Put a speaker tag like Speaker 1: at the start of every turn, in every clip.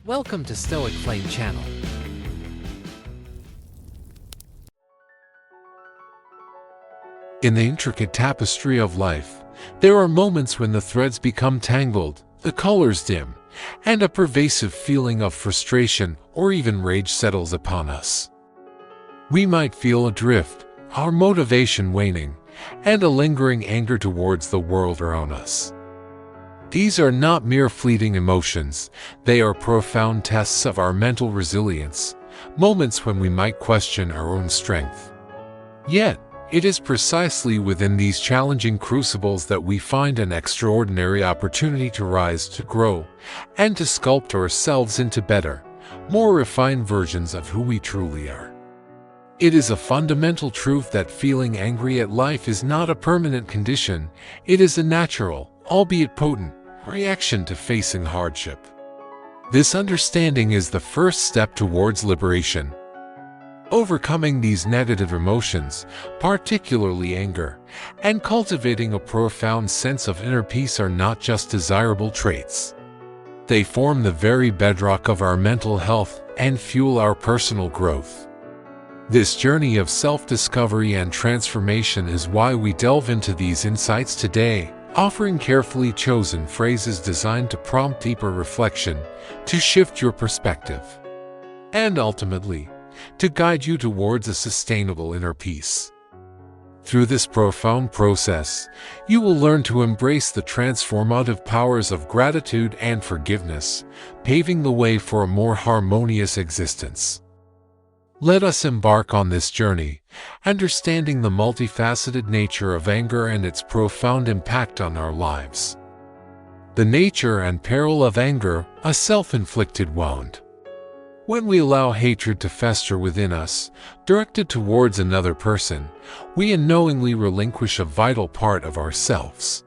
Speaker 1: Welcome to Stoic Flame channel.
Speaker 2: In the intricate tapestry of life, there are moments when the threads become tangled, the colors dim, and a pervasive feeling of frustration or even rage settles upon us. We might feel adrift, our motivation waning, and a lingering anger towards the world around us. These are not mere fleeting emotions, they are profound tests of our mental resilience, moments when we might question our own strength. Yet, it is precisely within these challenging crucibles that we find an extraordinary opportunity to rise, to grow, and to sculpt ourselves into better, more refined versions of who we truly are. It is a fundamental truth that feeling angry at life is not a permanent condition, it is a natural, albeit potent, reaction to facing hardship. This understanding is the first step towards liberation. Overcoming these negative emotions, particularly anger, and cultivating a profound sense of inner peace are not just desirable traits. They form the very bedrock of our mental health and fuel our personal growth. This journey of self-discovery and transformation is why we delve into these insights today, offering carefully chosen phrases designed to prompt deeper reflection, to shift your perspective, and ultimately, to guide you towards a sustainable inner peace. Through this profound process, you will learn to embrace the transformative powers of gratitude and forgiveness, paving the way for a more harmonious existence. Let us embark on this journey, understanding the multifaceted nature of anger and its profound impact on our lives. The nature and peril of anger, a self-inflicted wound. When we allow hatred to fester within us, directed towards another person, we unknowingly relinquish a vital part of ourselves,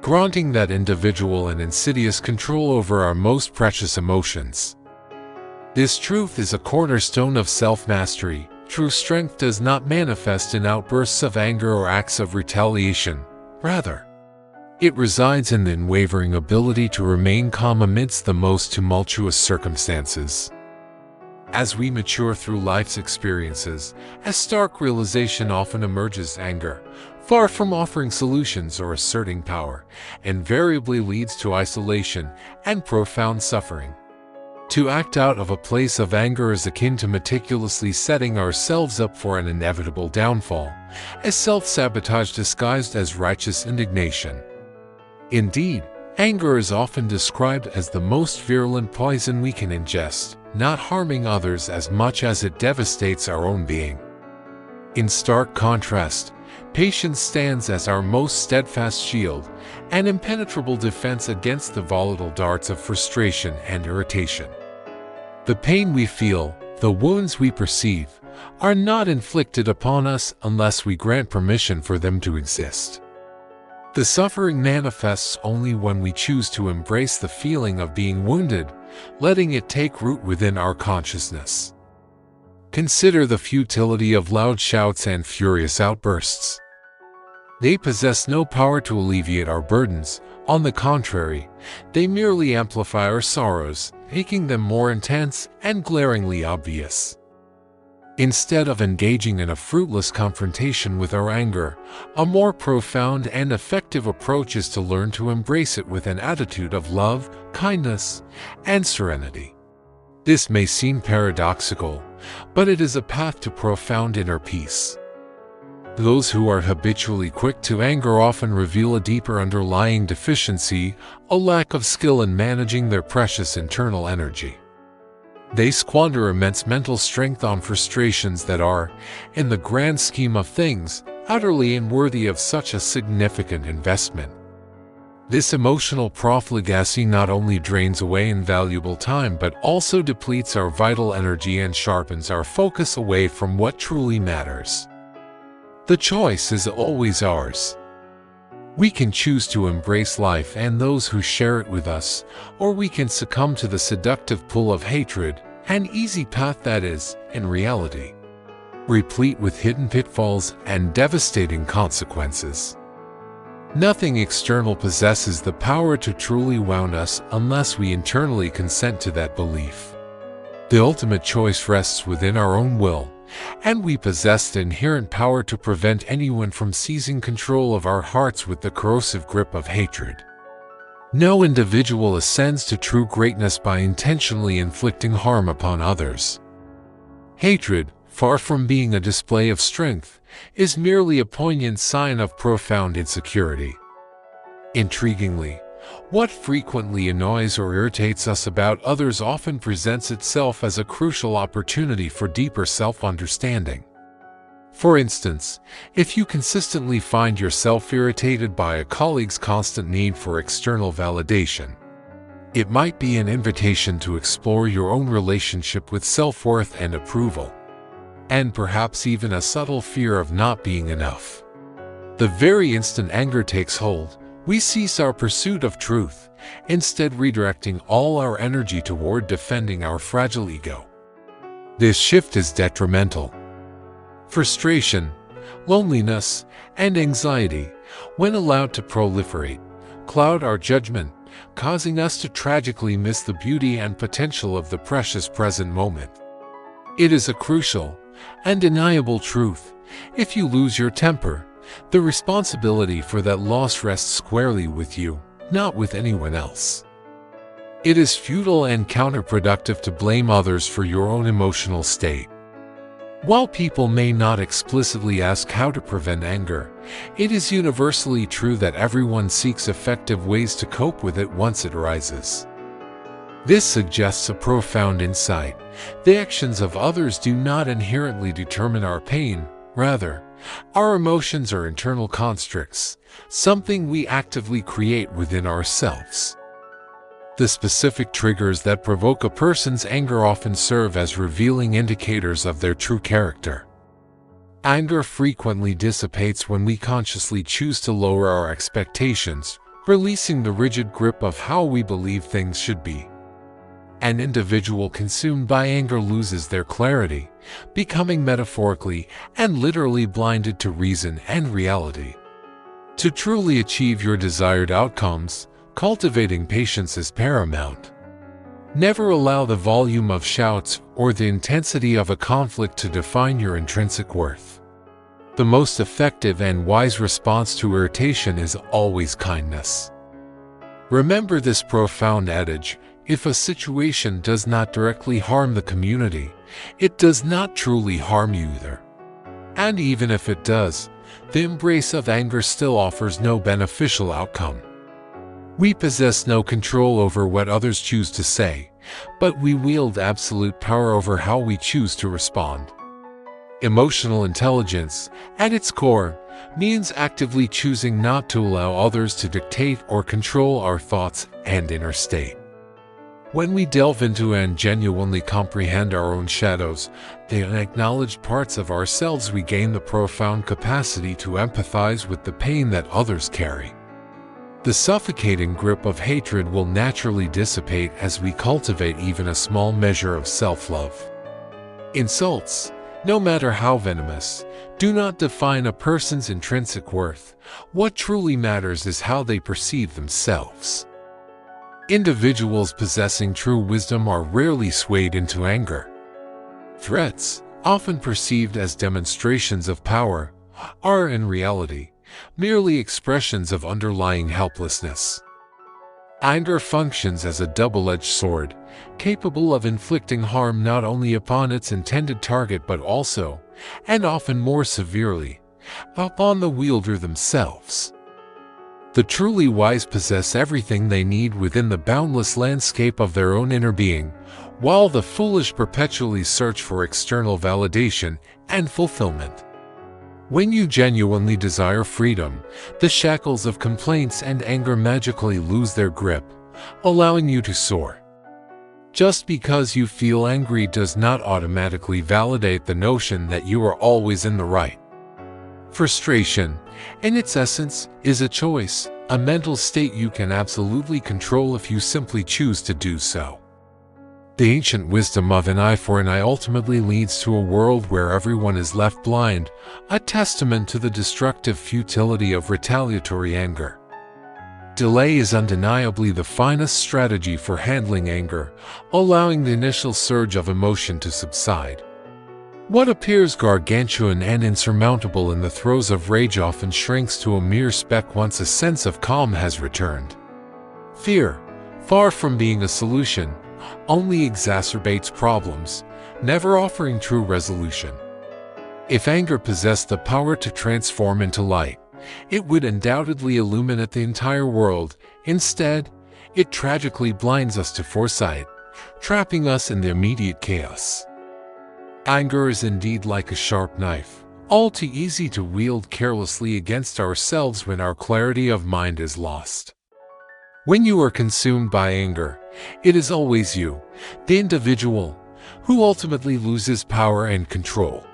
Speaker 2: granting that individual an insidious control over our most precious emotions. This truth is a cornerstone of self-mastery. True strength does not manifest in outbursts of anger or acts of retaliation. Rather, it resides in the unwavering ability to remain calm amidst the most tumultuous circumstances. As we mature through life's experiences, a stark realization often emerges: anger, far from offering solutions or asserting power, invariably leads to isolation and profound suffering. To act out of a place of anger is akin to meticulously setting ourselves up for an inevitable downfall, a self-sabotage disguised as righteous indignation. Indeed, anger is often described as the most virulent poison we can ingest, not harming others as much as it devastates our own being. In stark contrast, patience stands as our most steadfast shield, an impenetrable defense against the volatile darts of frustration and irritation. The pain we feel, the wounds we perceive, are not inflicted upon us unless we grant permission for them to exist. The suffering manifests only when we choose to embrace the feeling of being wounded, letting it take root within our consciousness. Consider the futility of loud shouts and furious outbursts. They possess no power to alleviate our burdens. On the contrary, they merely amplify our sorrows, making them more intense and glaringly obvious. Instead of engaging in a fruitless confrontation with our anger, a more profound and effective approach is to learn to embrace it with an attitude of love, kindness, and serenity. This may seem paradoxical, but it is a path to profound inner peace. Those who are habitually quick to anger often reveal a deeper underlying deficiency, a lack of skill in managing their precious internal energy. They squander immense mental strength on frustrations that are, in the grand scheme of things, utterly unworthy of such a significant investment. This emotional profligacy not only drains away invaluable time but also depletes our vital energy and sharpens our focus away from what truly matters. The choice is always ours. We can choose to embrace life and those who share it with us, or we can succumb to the seductive pull of hatred, an easy path that is, in reality, replete with hidden pitfalls and devastating consequences. Nothing external possesses the power to truly wound us unless we internally consent to that belief. The ultimate choice rests within our own will, and we possess the inherent power to prevent anyone from seizing control of our hearts with the corrosive grip of hatred. No individual ascends to true greatness by intentionally inflicting harm upon others. Hatred, far from being a display of strength, is merely a poignant sign of profound insecurity. Intriguingly, what frequently annoys or irritates us about others often presents itself as a crucial opportunity for deeper self-understanding. For instance, if you consistently find yourself irritated by a colleague's constant need for external validation, it might be an invitation to explore your own relationship with self-worth and approval, and perhaps even a subtle fear of not being enough. The very instant anger takes hold, we cease our pursuit of truth, instead redirecting all our energy toward defending our fragile ego. This shift is detrimental. Frustration, loneliness, and anxiety, when allowed to proliferate, cloud our judgment, causing us to tragically miss the beauty and potential of the precious present moment. It is a crucial, undeniable truth: if you lose your temper, the responsibility for that loss rests squarely with you, not with anyone else. It is futile and counterproductive to blame others for your own emotional state. While people may not explicitly ask how to prevent anger, it is universally true that everyone seeks effective ways to cope with it once it arises. This suggests a profound insight: the actions of others do not inherently determine our pain. Rather, our emotions are internal constructs, something we actively create within ourselves. The specific triggers that provoke a person's anger often serve as revealing indicators of their true character. Anger frequently dissipates when we consciously choose to lower our expectations, releasing the rigid grip of how we believe things should be. An individual consumed by anger loses their clarity, becoming metaphorically and literally blinded to reason and reality. To truly achieve your desired outcomes, cultivating patience is paramount. Never allow the volume of shouts or the intensity of a conflict to define your intrinsic worth. The most effective and wise response to irritation is always kindness. Remember this profound adage: if a situation does not directly harm the community, it does not truly harm you either. And even if it does, the embrace of anger still offers no beneficial outcome. We possess no control over what others choose to say, but we wield absolute power over how we choose to respond. Emotional intelligence, at its core, means actively choosing not to allow others to dictate or control our thoughts and inner state. When we delve into and genuinely comprehend our own shadows, the unacknowledged parts of ourselves, we gain the profound capacity to empathize with the pain that others carry. The suffocating grip of hatred will naturally dissipate as we cultivate even a small measure of self-love. Insults, no matter how venomous, do not define a person's intrinsic worth. What truly matters is how they perceive themselves. Individuals possessing true wisdom are rarely swayed into anger. Threats, often perceived as demonstrations of power, are in reality merely expressions of underlying helplessness. Anger functions as a double-edged sword, capable of inflicting harm not only upon its intended target but also, and often more severely, upon the wielder themselves. The truly wise possess everything they need within the boundless landscape of their own inner being, while the foolish perpetually search for external validation and fulfillment. When you genuinely desire freedom, the shackles of complaints and anger magically lose their grip, allowing you to soar. Just because you feel angry does not automatically validate the notion that you are always in the right. Frustration, in its essence, is a choice, a mental state you can absolutely control if you simply choose to do so. The ancient wisdom of an eye for an eye ultimately leads to a world where everyone is left blind, a testament to the destructive futility of retaliatory anger. Delay is undeniably the finest strategy for handling anger, allowing the initial surge of emotion to subside. What appears gargantuan and insurmountable in the throes of rage often shrinks to a mere speck once a sense of calm has returned. Fear, far from being a solution, only exacerbates problems, never offering true resolution. If anger possessed the power to transform into light, it would undoubtedly illuminate the entire world. Instead, it tragically blinds us to foresight, trapping us in the immediate chaos. Anger is indeed like a sharp knife, all too easy to wield carelessly against ourselves when our clarity of mind is lost. When you are consumed by anger, it is always you, the individual, who ultimately loses power and control.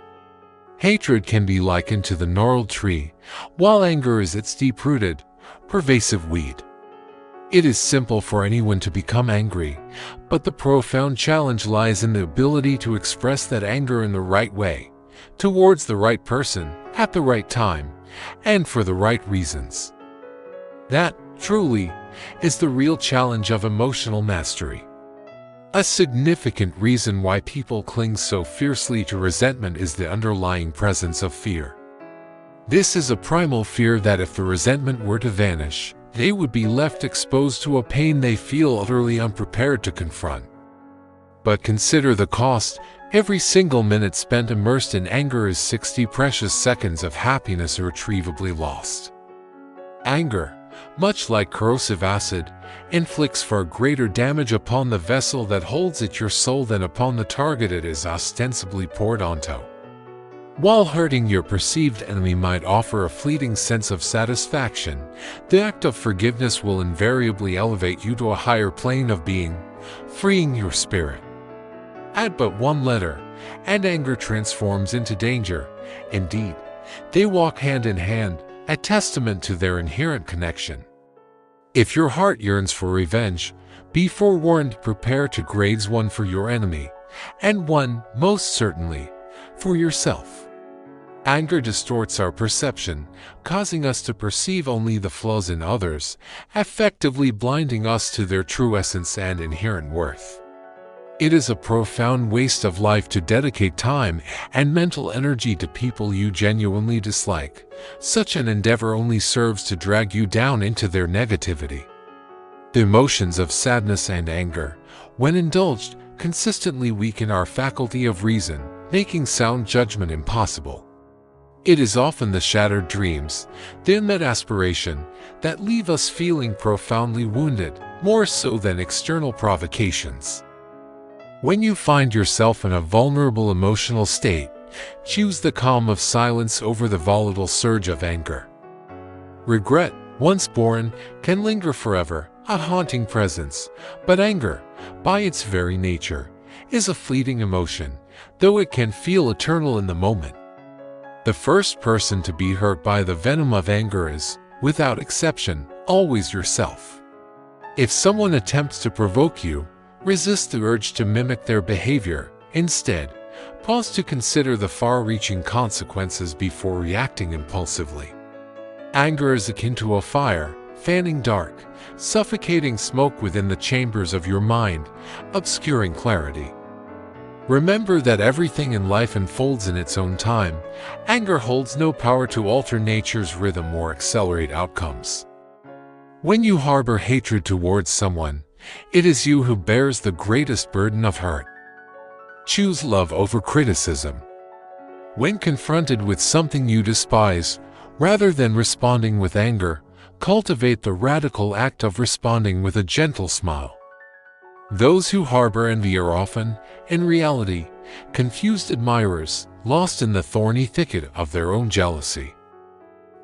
Speaker 2: Hatred can be likened to the gnarled tree, while anger is its deep-rooted, pervasive weed. It is simple for anyone to become angry, but the profound challenge lies in the ability to express that anger in the right way, towards the right person, at the right time, and for the right reasons. That, truly, is the real challenge of emotional mastery. A significant reason why people cling so fiercely to resentment is the underlying presence of fear. This is a primal fear that if the resentment were to vanish, they would be left exposed to a pain they feel utterly unprepared to confront. But consider the cost. Every single minute spent immersed in anger is 60 precious seconds of happiness irretrievably lost. Anger, much like corrosive acid, inflicts far greater damage upon the vessel that holds it, your soul, than upon the target it is ostensibly poured onto. While hurting your perceived enemy might offer a fleeting sense of satisfaction, the act of forgiveness will invariably elevate you to a higher plane of being, freeing your spirit. Add but one letter, and anger transforms into danger. Indeed, they walk hand in hand, a testament to their inherent connection. If your heart yearns for revenge, be forewarned, prepare to grades 1 for your enemy, and 1, most certainly, for yourself. Anger distorts our perception, causing us to perceive only the flaws in others, effectively blinding us to their true essence and inherent worth. It is a profound waste of life to dedicate time and mental energy to people you genuinely dislike. Such an endeavor only serves to drag you down into their negativity. The emotions of sadness and anger, when indulged, consistently weaken our faculty of reason, making sound judgment impossible. It is often the shattered dreams, the unmet aspiration, that leave us feeling profoundly wounded, more so than external provocations. When you find yourself in a vulnerable emotional state, choose the calm of silence over the volatile surge of anger. Regret, once born, can linger forever, a haunting presence, but anger, by its very nature, is a fleeting emotion, though it can feel eternal in the moment. The first person to be hurt by the venom of anger is, without exception, always yourself. If someone attempts to provoke you, resist the urge to mimic their behavior. Instead, pause to consider the far-reaching consequences before reacting impulsively. Anger is akin to a fire, fanning dark, suffocating smoke within the chambers of your mind, obscuring clarity. Remember that everything in life unfolds in its own time. Anger holds no power to alter nature's rhythm or accelerate outcomes. When you harbor hatred towards someone, it is you who bears the greatest burden of hurt. Choose love over criticism. When confronted with something you despise, rather than responding with anger, cultivate the radical act of responding with a gentle smile. Those who harbor envy are often, in reality, confused admirers, lost in the thorny thicket of their own jealousy.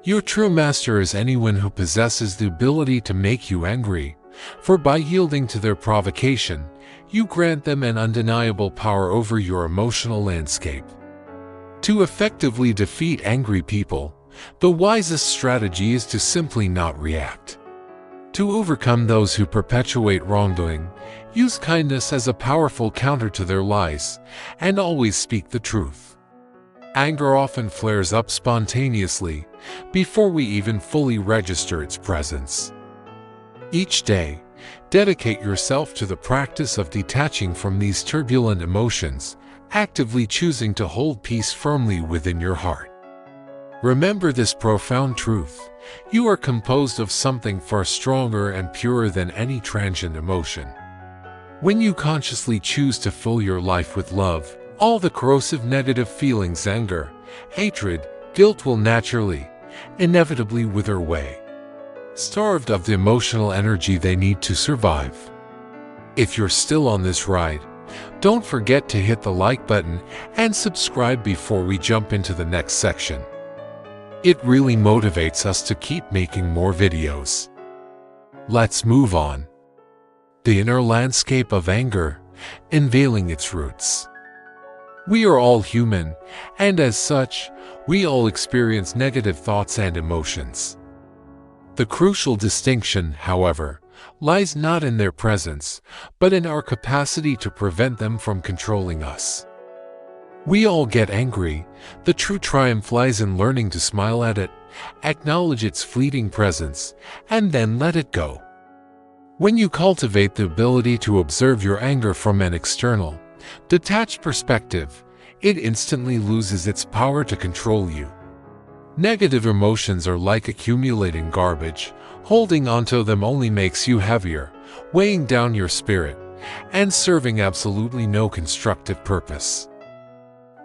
Speaker 2: Your true master is anyone who possesses the ability to make you angry, for by yielding to their provocation, you grant them an undeniable power over your emotional landscape. To effectively defeat angry people, the wisest strategy is to simply not react. To overcome those who perpetuate wrongdoing, use kindness as a powerful counter to their lies, and always speak the truth. Anger often flares up spontaneously before we even fully register its presence. Each day, dedicate yourself to the practice of detaching from these turbulent emotions, actively choosing to hold peace firmly within your heart. Remember this profound truth: you are composed of something far stronger and purer than any transient emotion. When you consciously choose to fill your life with love, all the corrosive negative feelings, anger, hatred, guilt will naturally, inevitably wither away, starved of the emotional energy they need to survive. If you're still on this ride, don't forget to hit the like button and subscribe before we jump into the next section. It really motivates us to keep making more videos. Let's move on. The inner landscape of anger, unveiling its roots. We are all human, and as such, we all experience negative thoughts and emotions. The crucial distinction, however, lies not in their presence, but in our capacity to prevent them from controlling us. We all get angry. The true triumph lies in learning to smile at it, acknowledge its fleeting presence, and then let it go. When you cultivate the ability to observe your anger from an external, detached perspective, it instantly loses its power to control you. Negative emotions are like accumulating garbage. Holding onto them only makes you heavier, weighing down your spirit, and serving absolutely no constructive purpose.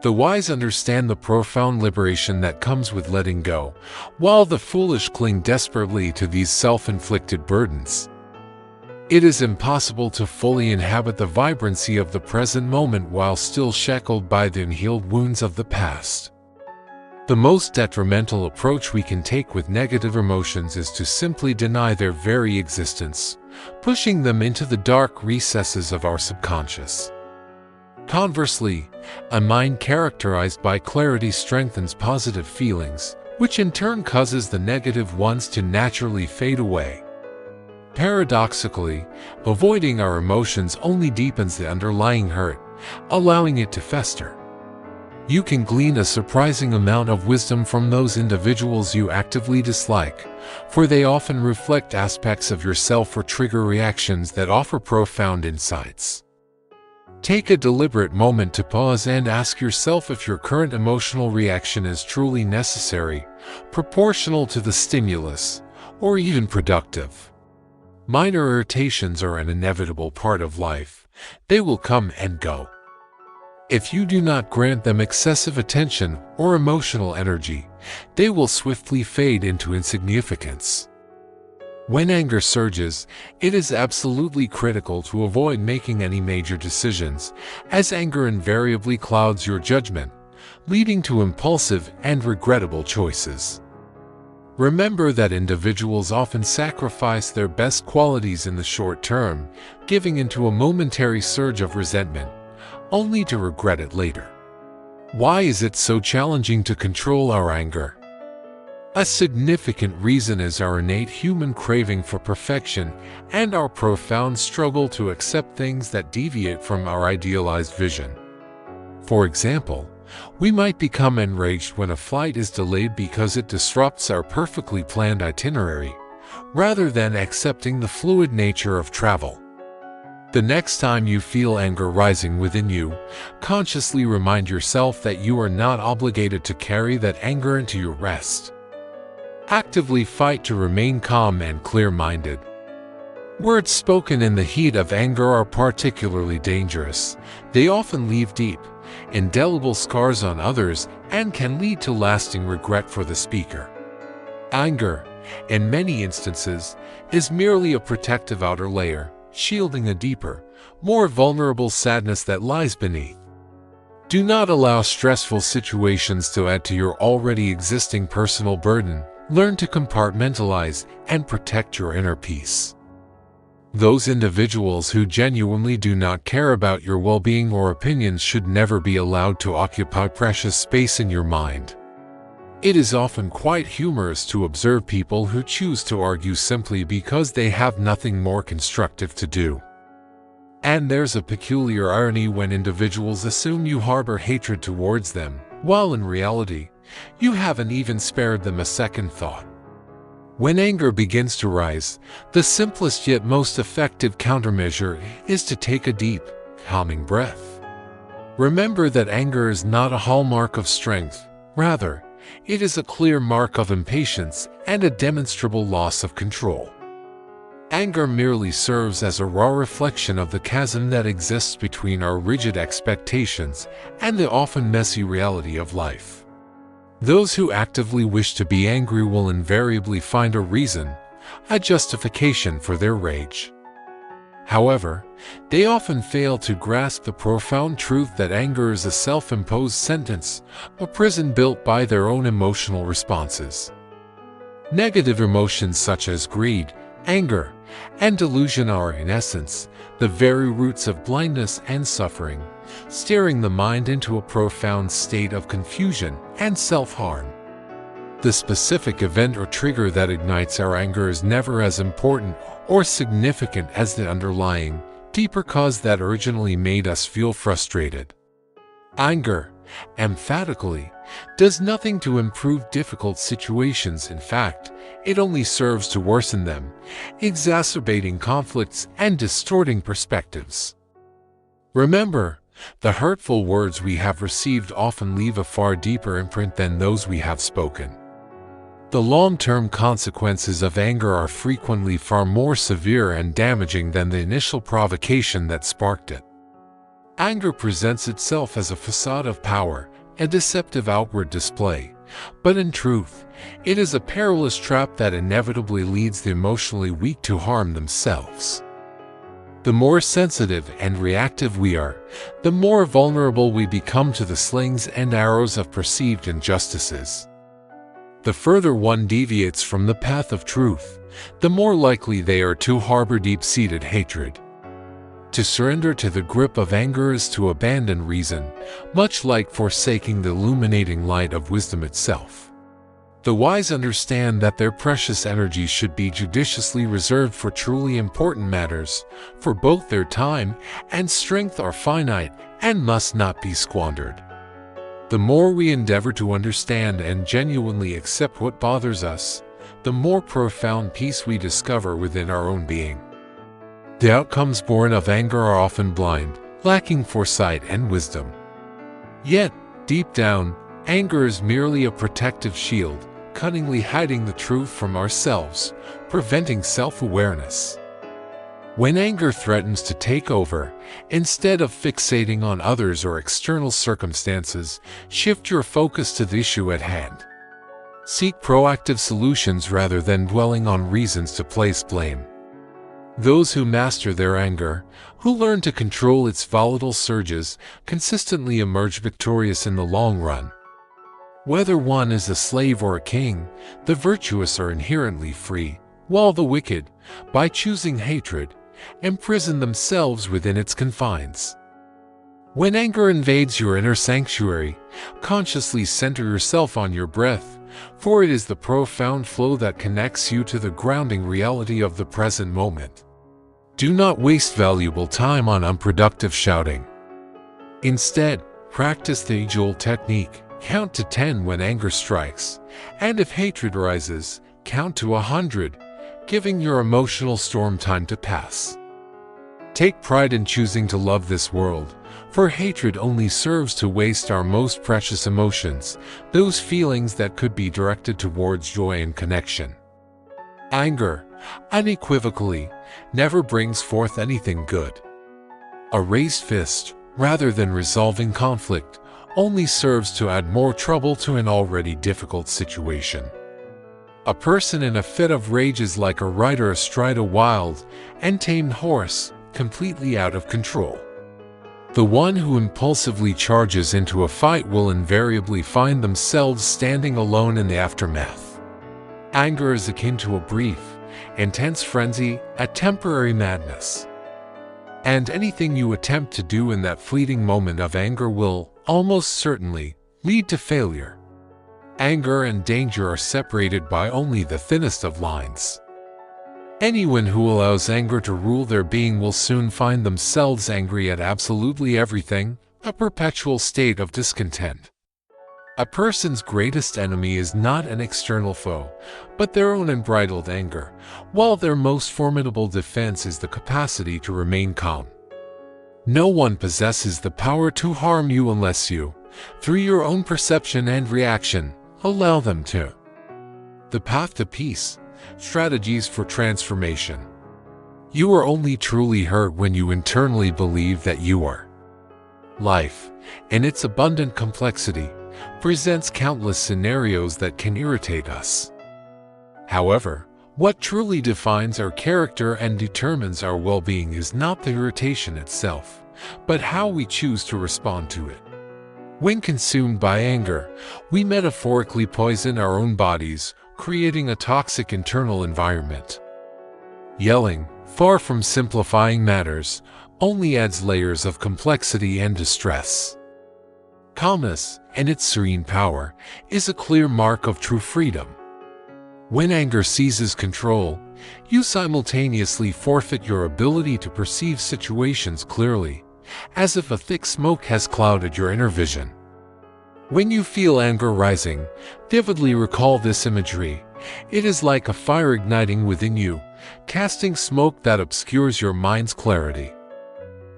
Speaker 2: The wise understand the profound liberation that comes with letting go, while the foolish cling desperately to these self-inflicted burdens. It is impossible to fully inhabit the vibrancy of the present moment while still shackled by the unhealed wounds of the past. The most detrimental approach we can take with negative emotions is to simply deny their very existence, pushing them into the dark recesses of our subconscious. Conversely, a mind characterized by clarity strengthens positive feelings, which in turn causes the negative ones to naturally fade away. Paradoxically, avoiding our emotions only deepens the underlying hurt, allowing it to fester. You can glean a surprising amount of wisdom from those individuals you actively dislike, for they often reflect aspects of yourself or trigger reactions that offer profound insights. Take a deliberate moment to pause and ask yourself if your current emotional reaction is truly necessary, proportional to the stimulus, or even productive. Minor irritations are an inevitable part of life. They will come and go. If you do not grant them excessive attention or emotional energy, they will swiftly fade into insignificance. When anger surges, it is absolutely critical to avoid making any major decisions, as anger invariably clouds your judgment, leading to impulsive and regrettable choices. Remember that individuals often sacrifice their best qualities in the short term, giving into a momentary surge of resentment, only to regret it later. Why is it so challenging to control our anger? A significant reason is our innate human craving for perfection and our profound struggle to accept things that deviate from our idealized vision. For example, we might become enraged when a flight is delayed because it disrupts our perfectly planned itinerary, rather than accepting the fluid nature of travel. The next time you feel anger rising within you, consciously remind yourself that you are not obligated to carry that anger into your rest. Actively fight to remain calm and clear-minded. Words spoken in the heat of anger are particularly dangerous. They often leave deep, indelible scars on others and can lead to lasting regret for the speaker. Anger, in many instances, is merely a protective outer layer, shielding a deeper, more vulnerable sadness that lies beneath. Do not allow stressful situations to add to your already existing personal burden. Learn to compartmentalize and protect your inner peace. Those individuals who genuinely do not care about your well-being or opinions should never be allowed to occupy precious space in your mind. It is often quite humorous to observe people who choose to argue simply because they have nothing more constructive to do. And there's a peculiar irony when individuals assume you harbor hatred towards them, while in reality, you haven't even spared them a second thought. When anger begins to rise, the simplest yet most effective countermeasure is to take a deep, calming breath. Remember that anger is not a hallmark of strength. Rather, it is a clear mark of impatience and a demonstrable loss of control. Anger merely serves as a raw reflection of the chasm that exists between our rigid expectations and the often messy reality of life. Those who actively wish to be angry will invariably find a reason, a justification for their rage. However, they often fail to grasp the profound truth that anger is a self-imposed sentence, a prison built by their own emotional responses. Negative emotions such as greed, anger, and delusion are, in essence, the very roots of blindness and suffering, steering the mind into a profound state of confusion and self-harm. The specific event or trigger that ignites our anger is never as important or significant as the underlying, deeper cause that originally made us feel frustrated. Anger, emphatically, does nothing to improve difficult situations. In fact, it only serves to worsen them, exacerbating conflicts and distorting perspectives. Remember, the hurtful words we have received often leave a far deeper imprint than those we have spoken. The long-term consequences of anger are frequently far more severe and damaging than the initial provocation that sparked it. Anger presents itself as a facade of power, a deceptive outward display, but in truth, it is a perilous trap that inevitably leads the emotionally weak to harm themselves. The more sensitive and reactive we are, the more vulnerable we become to the slings and arrows of perceived injustices. The further one deviates from the path of truth, the more likely they are to harbor deep-seated hatred. To surrender to the grip of anger is to abandon reason, much like forsaking the illuminating light of wisdom itself. The wise understand that their precious energy should be judiciously reserved for truly important matters, for both their time and strength are finite and must not be squandered. The more we endeavor to understand and genuinely accept what bothers us, the more profound peace we discover within our own being. The outcomes born of anger are often blind, lacking foresight and wisdom. Yet, deep down, anger is merely a protective shield, cunningly hiding the truth from ourselves, preventing self-awareness. When anger threatens to take over, instead of fixating on others or external circumstances, shift your focus to the issue at hand. Seek proactive solutions rather than dwelling on reasons to place blame. Those who master their anger, who learn to control its volatile surges, consistently emerge victorious in the long run. Whether one is a slave or a king, the virtuous are inherently free, while the wicked, by choosing hatred, imprison themselves within its confines. When anger invades your inner sanctuary, consciously center yourself on your breath, for it is the profound flow that connects you to the grounding reality of the present moment. Do not waste valuable time on unproductive shouting. Instead, practice the age-old technique. Count to 10 when anger strikes, and if hatred rises, count to 100, giving your emotional storm time to pass. Take pride in choosing to love this world, for hatred only serves to waste our most precious emotions, those feelings that could be directed towards joy and connection. Anger, unequivocally, never brings forth anything good. A raised fist, rather than resolving conflict, only serves to add more trouble to an already difficult situation. A person in a fit of rage is like a rider astride a wild and tamed horse, completely out of control. The one who impulsively charges into a fight will invariably find themselves standing alone in the aftermath. Anger is akin to a brief, intense frenzy, a temporary madness. And anything you attempt to do in that fleeting moment of anger will, almost certainly, lead to failure. Anger and danger are separated by only the thinnest of lines. Anyone who allows anger to rule their being will soon find themselves angry at absolutely everything, a perpetual state of discontent. A person's greatest enemy is not an external foe, but their own unbridled anger, while their most formidable defense is the capacity to remain calm. No one possesses the power to harm you unless you, through your own perception and reaction, allow them to. The path to peace. Strategies for transformation. You are only truly hurt when you internally believe that you are. Life, in its abundant complexity, presents countless scenarios that can irritate us. However, what truly defines our character and determines our well-being is not the irritation itself, but how we choose to respond to it. When consumed by anger, we metaphorically poison our own bodies, creating a toxic internal environment. Yelling, far from simplifying matters, only adds layers of complexity and distress. Calmness, and its serene power, is a clear mark of true freedom. When anger seizes control, you simultaneously forfeit your ability to perceive situations clearly, as if a thick smoke has clouded your inner vision. When you feel anger rising, vividly recall this imagery. It is like a fire igniting within you, casting smoke that obscures your mind's clarity.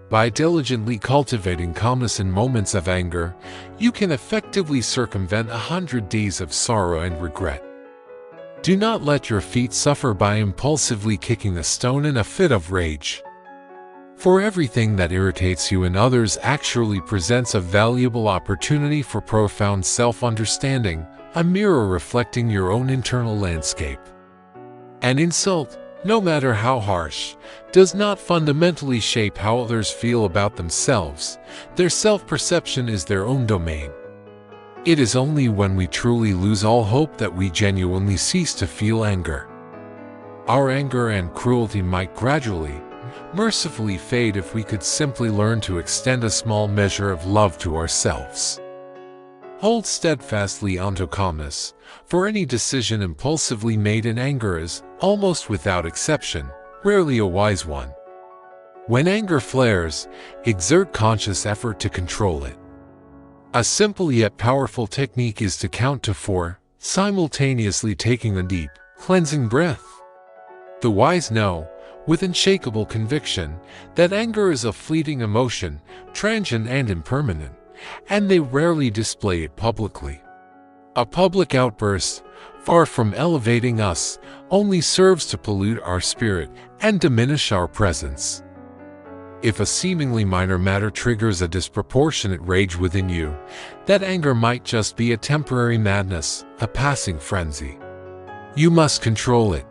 Speaker 2: By diligently cultivating calmness in moments of anger, you can effectively circumvent 100 days of sorrow and regret. Do not let your feet suffer by impulsively kicking a stone in a fit of rage. For everything that irritates you in others actually presents a valuable opportunity for profound self-understanding, a mirror reflecting your own internal landscape. An insult, no matter how harsh, does not fundamentally shape how others feel about themselves. Their self-perception is their own domain. It is only when we truly lose all hope that we genuinely cease to feel anger. Our anger and cruelty might gradually, mercifully fade if we could simply learn to extend a small measure of love to ourselves. Hold steadfastly onto calmness, for any decision impulsively made in anger is, almost without exception, rarely a wise one. When anger flares, exert conscious effort to control it. A simple yet powerful technique is to count to 4, simultaneously taking a deep, cleansing breath. The wise know, with unshakable conviction, that anger is a fleeting emotion, transient and impermanent, and they rarely display it publicly. A public outburst, far from elevating us, only serves to pollute our spirit and diminish our presence. If a seemingly minor matter triggers a disproportionate rage within you, that anger might just be a temporary madness, a passing frenzy. You must control it,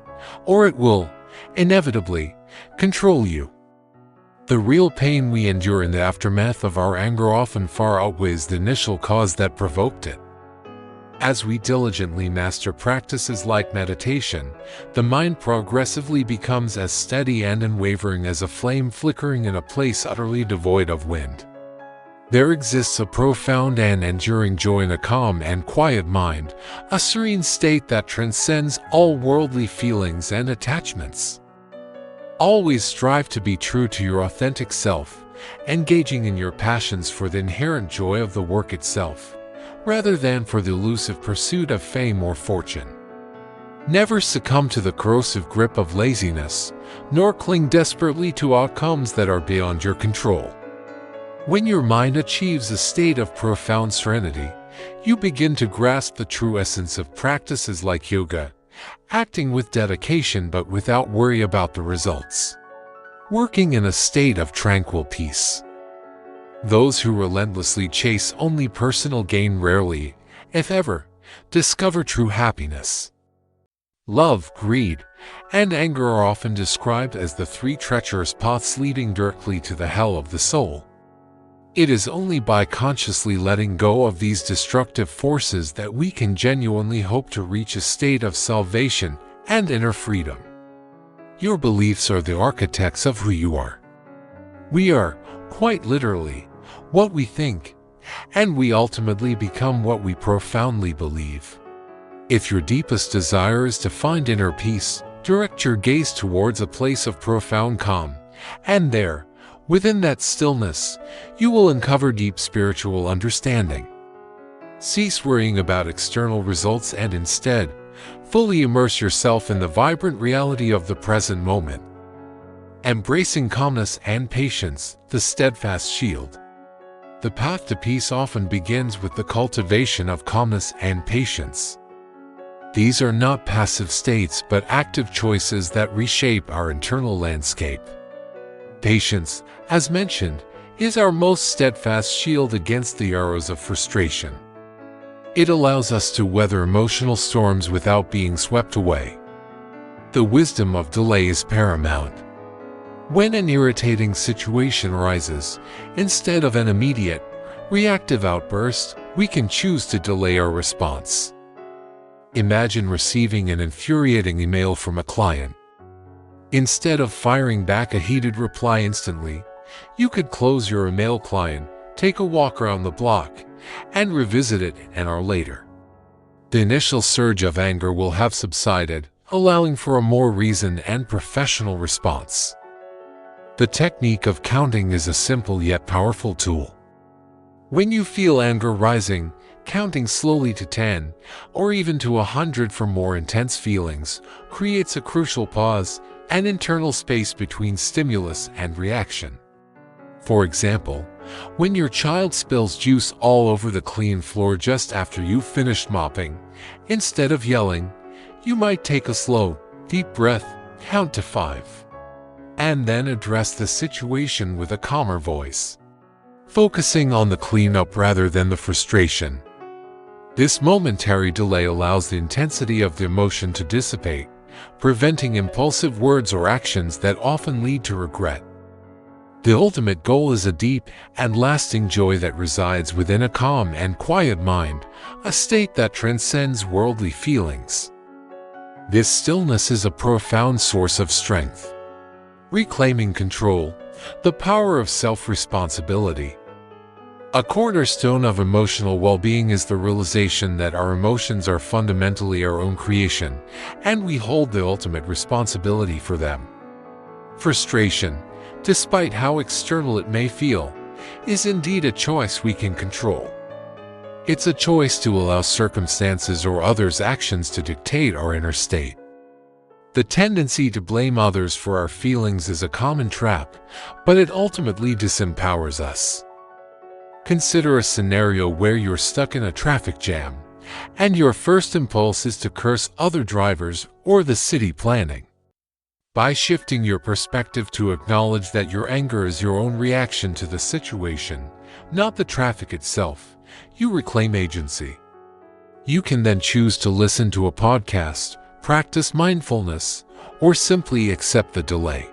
Speaker 2: or it will, inevitably, control you. The real pain we endure in the aftermath of our anger often far outweighs the initial cause that provoked it. As we diligently master practices like meditation, the mind progressively becomes as steady and unwavering as a flame flickering in a place utterly devoid of wind. There exists a profound and enduring joy in a calm and quiet mind, a serene state that transcends all worldly feelings and attachments. Always strive to be true to your authentic self, engaging in your passions for the inherent joy of the work itself, rather than for the elusive pursuit of fame or fortune. Never succumb to the corrosive grip of laziness, nor cling desperately to outcomes that are beyond your control. When your mind achieves a state of profound serenity, you begin to grasp the true essence of practices like yoga, acting with dedication but without worry about the results. Working in a state of tranquil peace. Those who relentlessly chase only personal gain rarely, if ever, discover true happiness. Love, greed, and anger are often described as the 3 treacherous paths leading directly to the hell of the soul. It is only by consciously letting go of these destructive forces that we can genuinely hope to reach a state of salvation and inner freedom. Your beliefs are the architects of who you are. We are, quite literally, what we think, and we ultimately become what we profoundly believe. If your deepest desire is to find inner peace, direct your gaze towards a place of profound calm, and there, within that stillness, you will uncover deep spiritual understanding. Cease worrying about external results and instead, fully immerse yourself in the vibrant reality of the present moment. Embracing calmness and patience, the steadfast shield. The path to peace often begins with the cultivation of calmness and patience. These are not passive states but active choices that reshape our internal landscape. Patience, as mentioned, is our most steadfast shield against the arrows of frustration. It allows us to weather emotional storms without being swept away. The wisdom of delay is paramount. When an irritating situation arises, instead of an immediate, reactive outburst, we can choose to delay our response. Imagine receiving an infuriating email from a client. Instead of firing back a heated reply instantly, you could close your email client, take a walk around the block, and revisit it an hour later. The initial surge of anger will have subsided, allowing for a more reasoned and professional response. The technique of counting is a simple yet powerful tool. When you feel anger rising, counting slowly to 10 or even to 100 for more intense feelings creates a crucial pause, an internal space between stimulus and reaction. For example, when your child spills juice all over the clean floor just after you've finished mopping, instead of yelling, you might take a slow, deep breath, count to 5, and then address the situation with a calmer voice, focusing on the cleanup rather than the frustration. This momentary delay allows the intensity of the emotion to dissipate, preventing impulsive words or actions that often lead to regret. The ultimate goal is a deep and lasting joy that resides within a calm and quiet mind, a state that transcends worldly feelings. This stillness is a profound source of strength. Reclaiming control, the power of self-responsibility. A cornerstone of emotional well-being is the realization that our emotions are fundamentally our own creation, and we hold the ultimate responsibility for them. Frustration, despite how external it may feel, is indeed a choice we can control. It's a choice to allow circumstances or others' actions to dictate our inner state. The tendency to blame others for our feelings is a common trap, but it ultimately disempowers us. Consider a scenario where you're stuck in a traffic jam, and your first impulse is to curse other drivers or the city planning. By shifting your perspective to acknowledge that your anger is your own reaction to the situation, not the traffic itself, you reclaim agency. You can then choose to listen to a podcast, practice mindfulness, or simply accept the delay.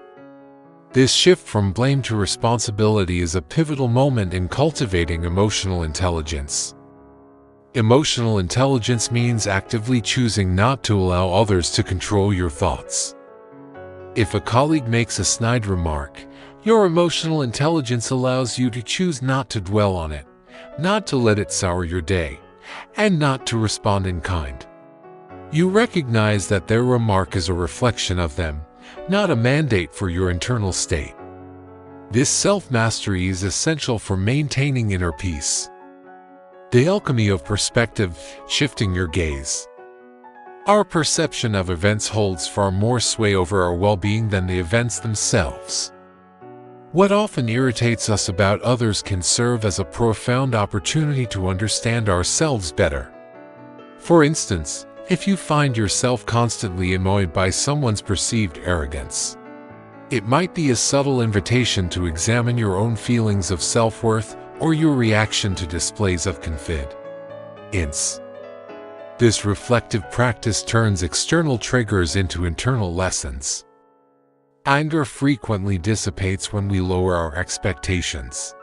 Speaker 2: This shift from blame to responsibility is a pivotal moment in cultivating emotional intelligence. Emotional intelligence means actively choosing not to allow others to control your thoughts. If a colleague makes a snide remark, your emotional intelligence allows you to choose not to dwell on it, not to let it sour your day, and not to respond in kind. You recognize that their remark is a reflection of them, not a mandate for your internal state. This self-mastery is essential for maintaining inner peace. The alchemy of perspective, shifting your gaze. Our perception of events holds far more sway over our well-being than the events themselves. What often irritates us about others can serve as a profound opportunity to understand ourselves better. For instance, if you find yourself constantly annoyed by someone's perceived arrogance, it might be a subtle invitation to examine your own feelings of self-worth or your reaction to displays of confidence. This reflective practice turns external triggers into internal lessons. Anger frequently dissipates when we lower our expectations.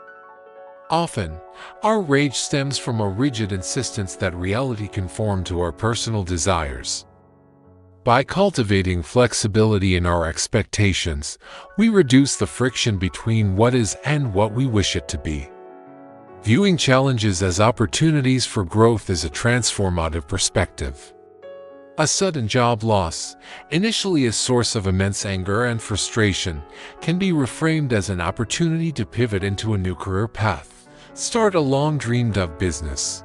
Speaker 2: Often, our rage stems from a rigid insistence that reality conform to our personal desires. By cultivating flexibility in our expectations, we reduce the friction between what is and what we wish it to be. Viewing challenges as opportunities for growth is a transformative perspective. A sudden job loss, initially a source of immense anger and frustration, can be reframed as an opportunity to pivot into a new career path, start a long-dreamed-of business,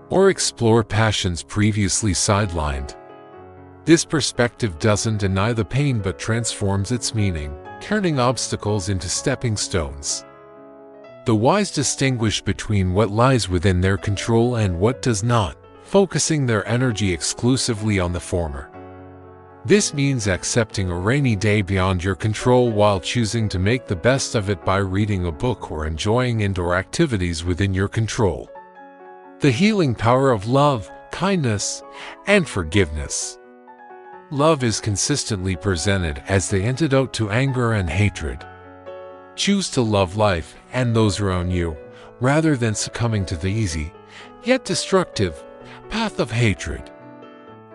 Speaker 2: or explore passions previously sidelined. This perspective doesn't deny the pain but transforms its meaning, turning obstacles into stepping stones. The wise distinguish between what lies within their control and what does not, focusing their energy exclusively on the former. This means accepting a rainy day beyond your control while choosing to make the best of it by reading a book or enjoying indoor activities within your control. The healing power of love, kindness, and forgiveness. Love is consistently presented as the antidote to anger and hatred. Choose to love life and those around you, rather than succumbing to the easy, yet destructive, path of hatred.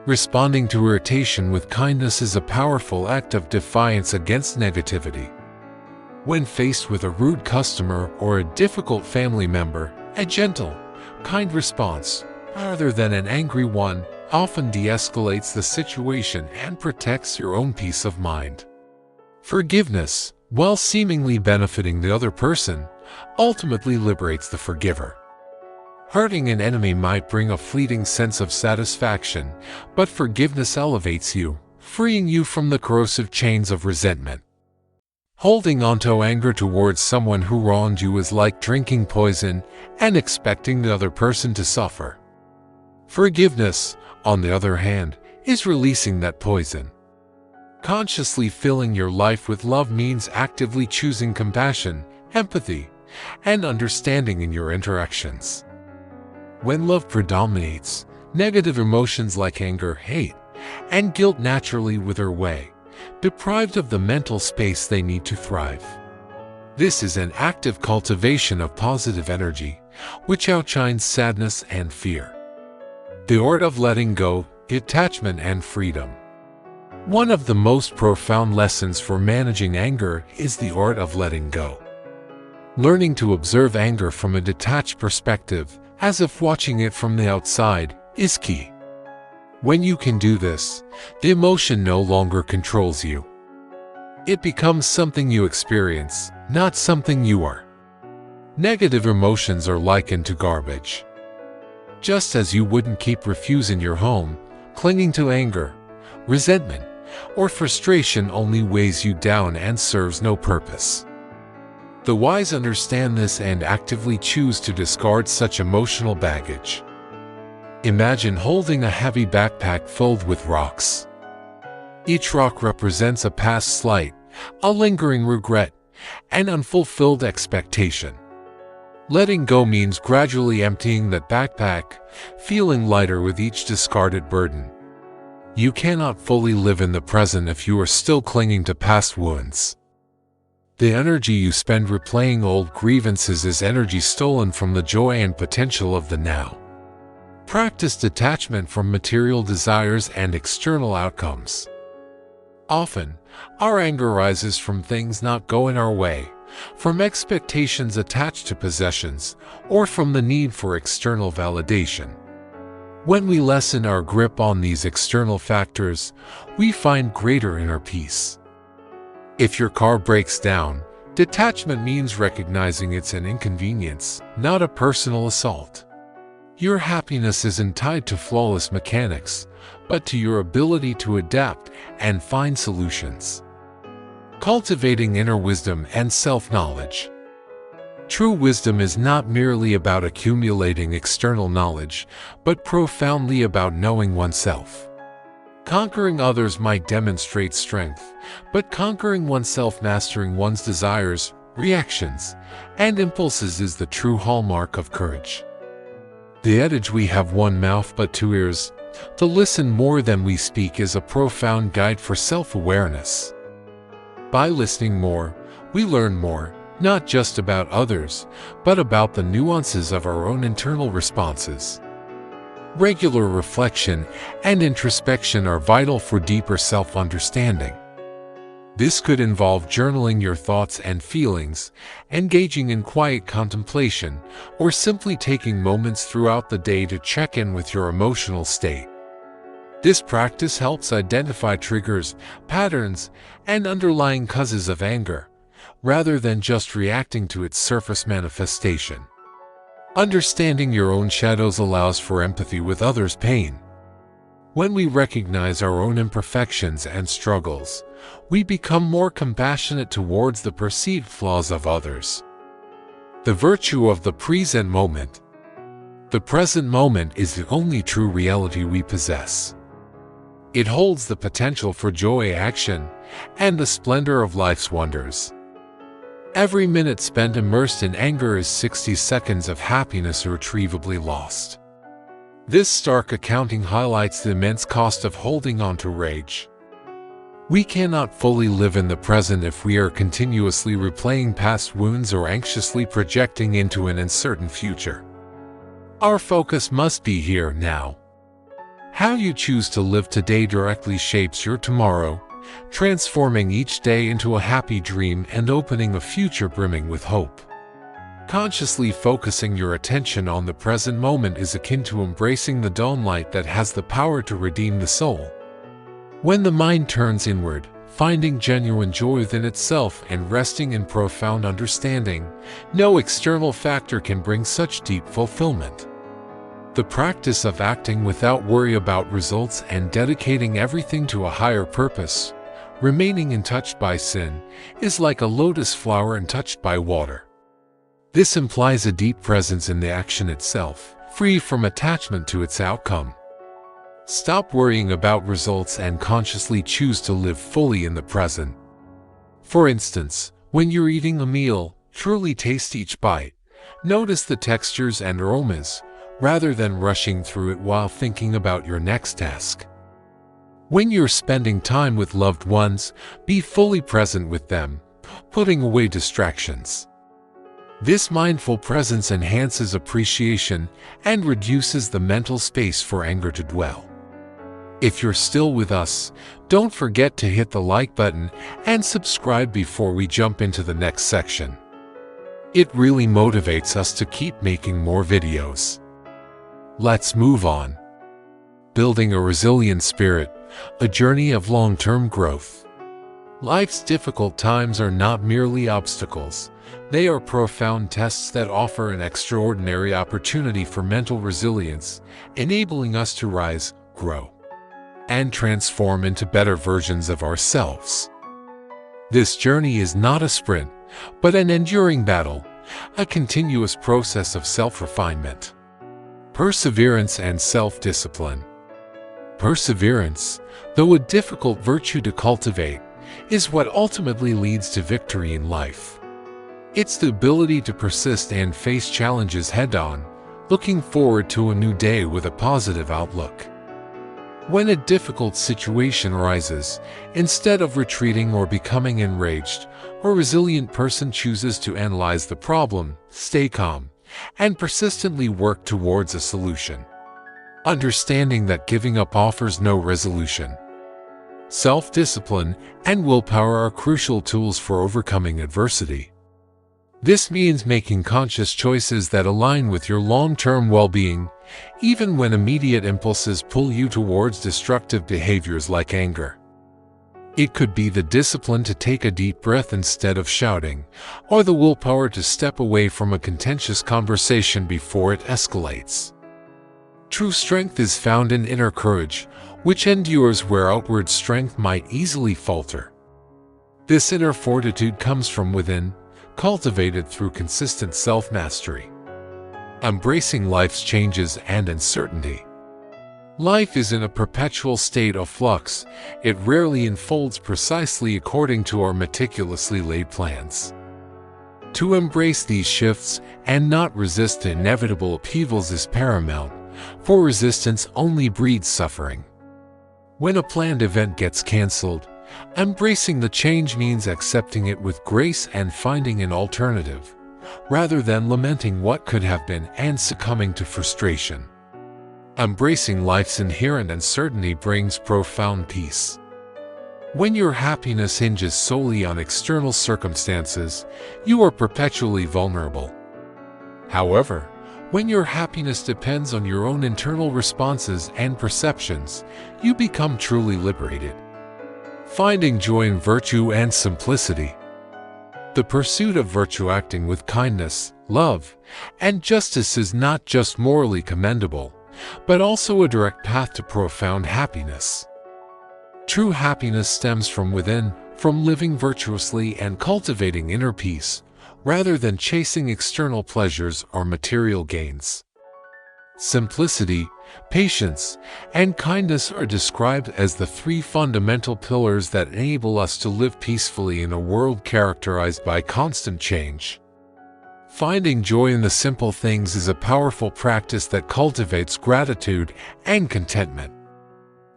Speaker 2: Responding to irritation with kindness is a powerful act of defiance against negativity. When faced with a rude customer or a difficult family member, a gentle, kind response, rather than an angry one, often de-escalates the situation and protects your own peace of mind. Forgiveness, while seemingly benefiting the other person, ultimately liberates the forgiver. Hurting an enemy might bring a fleeting sense of satisfaction, but forgiveness elevates you, freeing you from the corrosive chains of resentment. Holding onto anger towards someone who wronged you is like drinking poison and expecting the other person to suffer. Forgiveness, on the other hand, is releasing that poison. Consciously filling your life with love means actively choosing compassion, empathy, and understanding in your interactions. When love predominates, negative emotions like anger, hate, and guilt naturally wither away, deprived of the mental space they need to thrive. This is an active cultivation of positive energy, which outshines sadness and fear. The art of letting go, detachment, and freedom. One of the most profound lessons for managing anger is the art of letting go. Learning to observe anger from a detached perspective, as if watching it from the outside, is key. When you can do this, the emotion no longer controls you. It becomes something you experience, not something you are. Negative emotions are likened to garbage. Just as you wouldn't keep refuse in your home, clinging to anger, resentment, or frustration only weighs you down and serves no purpose. The wise understand this and actively choose to discard such emotional baggage. Imagine holding a heavy backpack filled with rocks. Each rock represents a past slight, a lingering regret, an unfulfilled expectation. Letting go means gradually emptying that backpack, feeling lighter with each discarded burden. You cannot fully live in the present if you are still clinging to past wounds. The energy you spend replaying old grievances is energy stolen from the joy and potential of the now. Practice detachment from material desires and external outcomes. Often, our anger arises from things not going our way, from expectations attached to possessions, or from the need for external validation. When we lessen our grip on these external factors, we find greater inner peace. If your car breaks down, detachment means recognizing it's an inconvenience, not a personal assault. Your happiness isn't tied to flawless mechanics, but to your ability to adapt and find solutions. Cultivating inner wisdom and self-knowledge. True wisdom is not merely about accumulating external knowledge, but profoundly about knowing oneself. Conquering others might demonstrate strength, but conquering oneself, mastering one's desires, reactions, and impulses is the true hallmark of courage. The adage "we have one mouth but two ears, to listen more than we speak" is a profound guide for self-awareness. By listening more, we learn more, not just about others, but about the nuances of our own internal responses. Regular reflection and introspection are vital for deeper self-understanding. This could involve journaling your thoughts and feelings, engaging in quiet contemplation, or simply taking moments throughout the day to check in with your emotional state. This practice helps identify triggers, patterns, and underlying causes of anger, rather than just reacting to its surface manifestation. Understanding your own shadows allows for empathy with others' pain. When we recognize our own imperfections and struggles, we become more compassionate towards the perceived flaws of others. The virtue of the present moment. The present moment is the only true reality we possess. It holds the potential for joy, action, and the splendor of life's wonders. Every minute spent immersed in anger is 60 seconds of happiness irretrievably lost. This stark accounting highlights the immense cost of holding on to rage. We cannot fully live in the present if we are continuously replaying past wounds or anxiously projecting into an uncertain future. Our focus must be here now. How you choose to live today directly shapes your tomorrow, transforming each day into a happy dream and opening a future brimming with hope. Consciously focusing your attention on the present moment is akin to embracing the dawn light that has the power to redeem the soul. When the mind turns inward, finding genuine joy within itself and resting in profound understanding, no external factor can bring such deep fulfillment. The practice of acting without worry about results and dedicating everything to a higher purpose, remaining untouched by sin, is like a lotus flower untouched by water. This implies a deep presence in the action itself, free from attachment to its outcome. Stop worrying about results and consciously choose to live fully in the present. For instance, when you're eating a meal, truly taste each bite. Notice the textures and aromas, rather than rushing through it while thinking about your next task. When you're spending time with loved ones, be fully present with them, putting away distractions. This mindful presence enhances appreciation and reduces the mental space for anger to dwell. If you're still with us, don't forget to hit the like button and subscribe before we jump into the next section. It really motivates us to keep making more videos. Let's move on. Building a resilient spirit, a journey of long-term growth. Life's difficult times are not merely obstacles. They are profound tests that offer an extraordinary opportunity for mental resilience, enabling us to rise, grow, and transform into better versions of ourselves. This journey is not a sprint, but an enduring battle, a continuous process of self-refinement, perseverance, and self-discipline. Perseverance, though a difficult virtue to cultivate, is what ultimately leads to victory in life. It's the ability to persist and face challenges head-on, looking forward to a new day with a positive outlook. When a difficult situation arises, instead of retreating or becoming enraged, a resilient person chooses to analyze the problem, stay calm, and persistently work towards a solution, understanding that giving up offers no resolution. Self-discipline and willpower are crucial tools for overcoming adversity. This means making conscious choices that align with your long-term well-being, even when immediate impulses pull you towards destructive behaviors like anger. It could be the discipline to take a deep breath instead of shouting, or the willpower to step away from a contentious conversation before it escalates. True strength is found in inner courage, which endures where outward strength might easily falter. This inner fortitude comes from within, cultivated through consistent self-mastery. Embracing life's changes and uncertainty. Life is in a perpetual state of flux. It rarely unfolds precisely according to our meticulously laid plans. To embrace these shifts and not resist the inevitable upheavals is paramount, for resistance only breeds suffering. When a planned event gets canceled, embracing the change means accepting it with grace and finding an alternative, rather than lamenting what could have been and succumbing to frustration. Embracing life's inherent uncertainty brings profound peace. When your happiness hinges solely on external circumstances, you are perpetually vulnerable. However, When your happiness depends on your own internal responses and perceptions, you become truly liberated. Finding joy in virtue and simplicity. The pursuit of virtue, acting with kindness, love, and justice, is not just morally commendable, but also a direct path to profound happiness. True happiness stems from within, from living virtuously and cultivating inner peace, rather than chasing external pleasures or material gains. Simplicity, patience, and kindness are described as the three fundamental pillars that enable us to live peacefully in a world characterized by constant change. Finding joy in the simple things is a powerful practice that cultivates gratitude and contentment.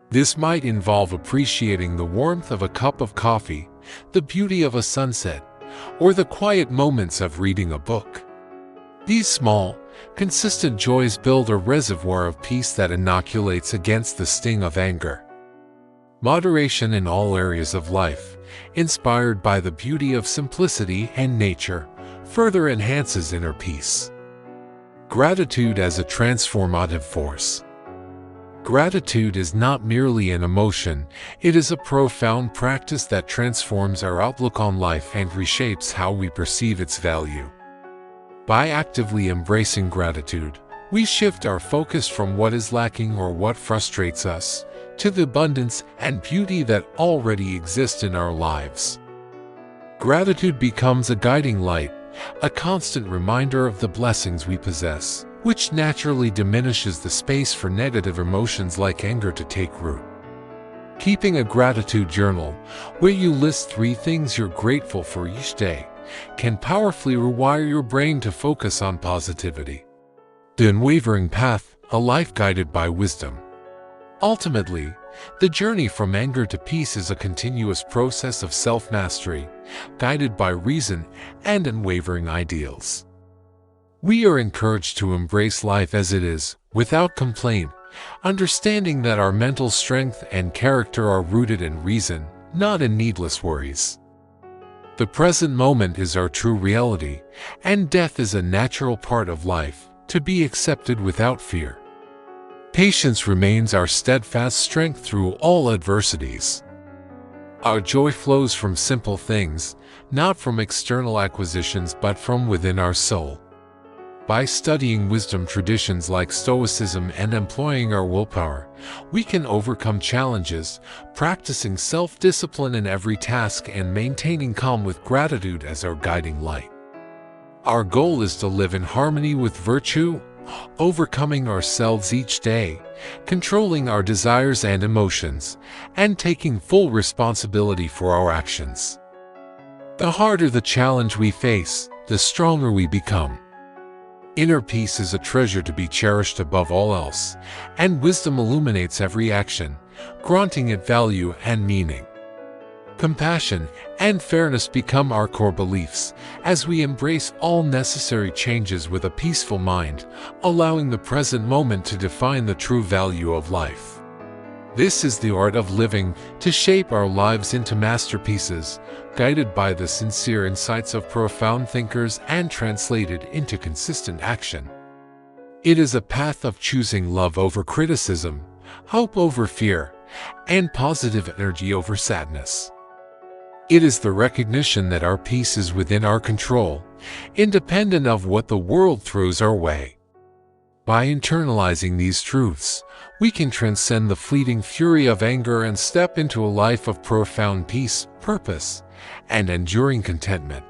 Speaker 2: This might involve appreciating the warmth of a cup of coffee, the beauty of a sunset, or the quiet moments of reading a book. These small, consistent joys build a reservoir of peace that inoculates against the sting of anger. Moderation in all areas of life, inspired by the beauty of simplicity and nature, further enhances inner peace. Gratitude as a transformative force. Gratitude is not merely an emotion, it is a profound practice that transforms our outlook on life and reshapes how we perceive its value. By actively embracing gratitude, we shift our focus from what is lacking or what frustrates us, to the abundance and beauty that already exist in our lives. Gratitude becomes a guiding light, a constant reminder of the blessings we possess, which naturally diminishes the space for negative emotions like anger to take root. Keeping a gratitude journal, where you list 3 things you're grateful for each day, can powerfully rewire your brain to focus on positivity. The Unwavering Path, a life guided by wisdom. Ultimately, the journey from anger to peace is a continuous process of self-mastery, guided by reason and unwavering ideals. We are encouraged to embrace life as it is, without complaint, understanding that our mental strength and character are rooted in reason, not in needless worries. The present moment is our true reality, and death is a natural part of life, to be accepted without fear. Patience remains our steadfast strength through all adversities. Our joy flows from simple things, not from external acquisitions but from within our soul. By studying wisdom traditions like Stoicism and employing our willpower, we can overcome challenges, practicing self-discipline in every task and maintaining calm with gratitude as our guiding light. Our goal is to live in harmony with virtue, overcoming ourselves each day, controlling our desires and emotions, and taking full responsibility for our actions. The harder the challenge we face, the stronger we become. Inner peace is a treasure to be cherished above all else, and wisdom illuminates every action, granting it value and meaning. Compassion and fairness become our core beliefs as we embrace all necessary changes with a peaceful mind, allowing the present moment to define the true value of life. This is the art of living, to shape our lives into masterpieces, guided by the sincere insights of profound thinkers and translated into consistent action. It is a path of choosing love over criticism, hope over fear, and positive energy over sadness. It is the recognition that our peace is within our control, independent of what the world throws our way. By internalizing these truths, we can transcend the fleeting fury of anger and step into a life of profound peace, purpose, and enduring contentment.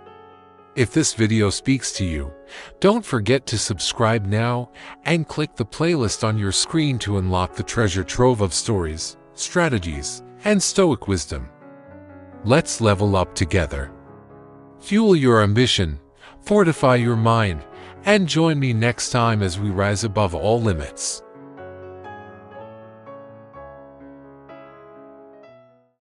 Speaker 2: If this video speaks to you, don't forget to subscribe now and click the playlist on your screen to unlock the treasure trove of stories, strategies, and Stoic wisdom. Let's level up together. Fuel your ambition, fortify your mind, and join me next time as we rise above all limits.